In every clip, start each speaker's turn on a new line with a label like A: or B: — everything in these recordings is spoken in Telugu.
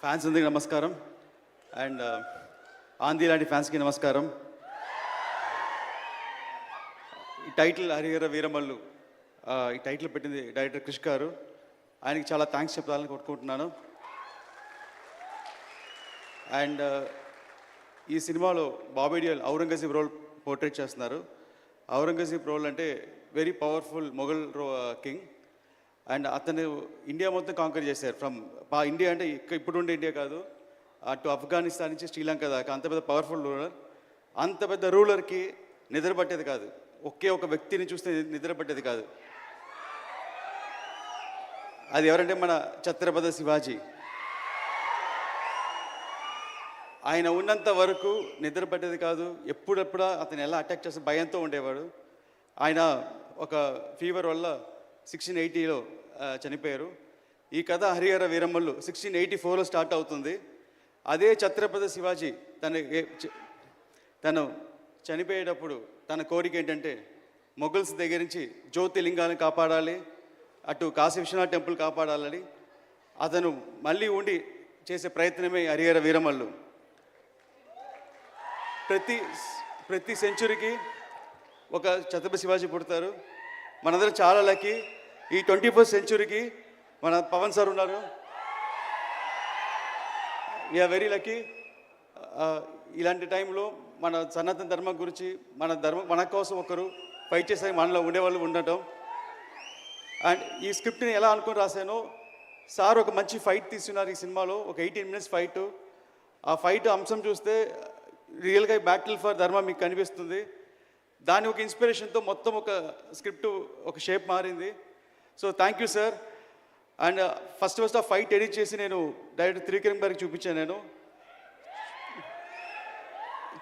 A: ఫ్యాన్స్ అందరికీ నమస్కారం. అండ్ ఆంధీ లాంటి ఫ్యాన్స్కి నమస్కారం. ఈ టైటిల్ హరిహర వీరమల్లు, ఈ టైటిల్ పెట్టింది డైరెక్టర్ క్రిష్ గారు. ఆయనకి చాలా థ్యాంక్స్ చెప్పాలని కొట్టుకుంటున్నాను. అండ్ ఈ సినిమాలో బాబీ డియోల్ ఔరంగజేబ్ రోల్ పోర్ట్రేట్ చేస్తున్నారు. ఔరంగజేబ్ రోల్ అంటే very powerful Mughal king. And అతను ఇండియా మొత్తం కాంకర్ చేశారు. ఫ్రమ్ ఇండియా అంటే ఇప్పుడు ఉండే ఇండియా కాదు, అటు ఆఫ్ఘనిస్తాన్ నుంచి శ్రీలంక దాకా అంత పెద్ద పవర్ఫుల్ రూలర్. అంత పెద్ద రూలర్కి నిద్ర పట్టేది కాదు, ఒకే ఒక వ్యక్తిని చూస్తే నిద్ర పట్టేది కాదు. అది ఎవరంటే మన ఛత్రపతి శివాజీ. ఆయన ఉన్నంత వరకు నిద్ర పట్టేది కాదు. ఎప్పుడెప్పుడు అతను ఎలా అటాక్ చేస్తే భయంతో ఉండేవాడు. ఆయన ఒక ఫీవర్ వల్ల 1680లో చనిపోయారు. ఈ కథ హరిహర వీరమల్లు 1684లో స్టార్ట్ అవుతుంది. అదే ఛత్రపతి శివాజీ తను చనిపోయేటప్పుడు తన కోరిక ఏంటంటే మొఘల్స్ దగ్గర నుంచి జ్యోతిలింగాన్ని కాపాడాలి, అటు కాశీ విశ్వనాథ్ టెంపుల్ కాపాడాలని అతను మళ్ళీ ఉండి చేసే ప్రయత్నమే హరిహర వీరమల్లు. ప్రతి సెంచురీకి ఒక ఛత్రపతి శివాజీ పుడతారు. మనందరం చాలా లక్కీ. ఈ 21st సెంచురీకి మన పవన్ సార్ ఉన్నారు. We are very lucky. ఇలాంటి టైంలో మన సనాతన ధర్మం గురించి మన కోసం ఒకరు ఫైట్ చేసే మనలో ఉండేవాళ్ళు ఉండటం. అండ్ ఈ స్క్రిప్ట్ని ఎలా అనుకుని రాశానో, సార్ ఒక మంచి ఫైట్ తీస్తున్నారు ఈ సినిమాలో, ఒక 18 minutes ఫైట్. ఆ ఫైట్ అంశం చూస్తే రియల్గా బ్యాటిల్ ఫర్ ధర్మం మీకు కనిపిస్తుంది. దాని ఒక ఇన్స్పిరేషన్తో మొత్తం ఒక స్క్రిప్ట్ ఒక షేప్ మారింది. So thank you sir. And first ఆ ఫైట్ ఎడిట్ చేసి నేను డైరెక్టర్ త్రివిక్రమ్ గారికి చూపించాను. నేను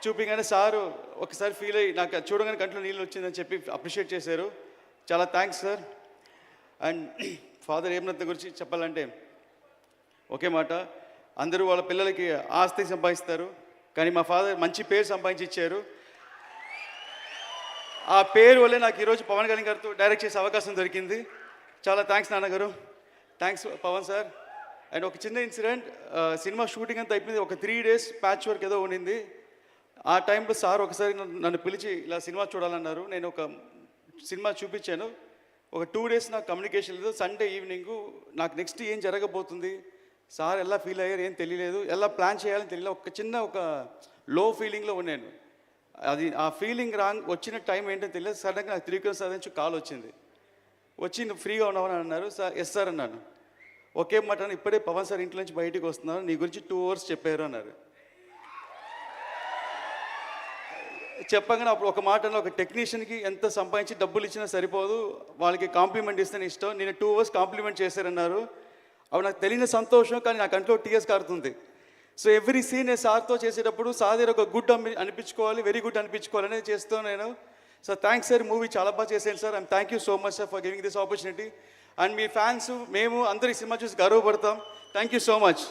A: చూపించగానే సారు ఒకసారి ఫీల్ అయ్యి నాకు చూడగానే కంట్లో నీళ్ళు వచ్చిందని చెప్పి అప్రిషియేట్ చేశారు. చాలా thanks sir. And father Hemanath గురించి చెప్పాలంటే ఒకే మాట, అందరూ వాళ్ళ పిల్లలకి ఆస్తి సంపాదిస్తారు, కానీ మా ఫాదర్ మంచి పేరు సంపాదించి ఇచ్చారు. ఆ పేరు వల్లే నాకు ఈరోజు పవన్ కళ్యాణ్ గారితో డైరెక్ట్ చేసే అవకాశం దొరికింది. చాలా థ్యాంక్స్ నాన్నగారు, థ్యాంక్స్ పవన్ సార్. అండ్ ఒక చిన్న ఇన్సిడెంట్, సినిమా షూటింగ్ అంతా అయిపోయింది, ఒక 3 days ప్యాచ్ వర్క్ ఏదో ఉండింది. ఆ టైంలో సార్ ఒకసారి నన్ను పిలిచి ఇలా సినిమా చూడాలన్నారు. నేను ఒక సినిమా చూపించాను. ఒక 2 days నాకు కమ్యూనికేషన్ లేదు. సండే ఈవినింగు నాకు నెక్స్ట్ ఏం జరగబోతుంది, సార్ ఎలా ఫీల్ అయ్యారు ఏం తెలియలేదు, ఎలా ప్లాన్ చేయాలని తెలియలేదు. ఒక చిన్న లో ఫీలింగ్లో ఉన్నాను. అది ఆ ఫీలింగ్ వచ్చిన టైం ఏంటో తెలియదు. సడన్గా నాకు త్రివిక్రమ్ సార్ నుంచి కాల్ వచ్చింది. వచ్చి నువ్వు ఫ్రీగా ఉన్నావని అన్నారు. సార్ ఎస్ సార్ అన్నాను. ఒకే మాట, ఇప్పుడే పవన్ సార్ ఇంట్లో నుంచి బయటికి వస్తున్నారు, నీ గురించి 2 hours చెప్పారు అన్నారు. చెప్పగానే అప్పుడు ఒక మాట, ఒక టెక్నీషియన్కి ఎంత సంపాదించి డబ్బులు ఇచ్చినా సరిపోదు, వాళ్ళకి కాంప్లిమెంట్ ఇస్తే ఇష్టం, నేను 2 hours కాంప్లిమెంట్ చేశారన్నారు. అవి నాకు తెలియని సంతోషం, కానీ నా కంట్లో టీఎస్ కారుతుంది. సో ఎవ్రీ సీన్ నేను సార్తో చేసేటప్పుడు సార్ దగ్గర ఒక గుడ్ అనిపించుకోవాలి, వెరీ గుడ్ అనిపించుకోవాలని చేస్తాను నేను. సో థ్యాంక్స్ సార్, మూవీ చాలా బాగా చేశాను సార్. And thank you so much sir for giving this opportunity. And మీ ఫ్యాన్స్ మేము అందరూ ఈ సినిమా చూసి గర్వపడతాం. Thank you so much.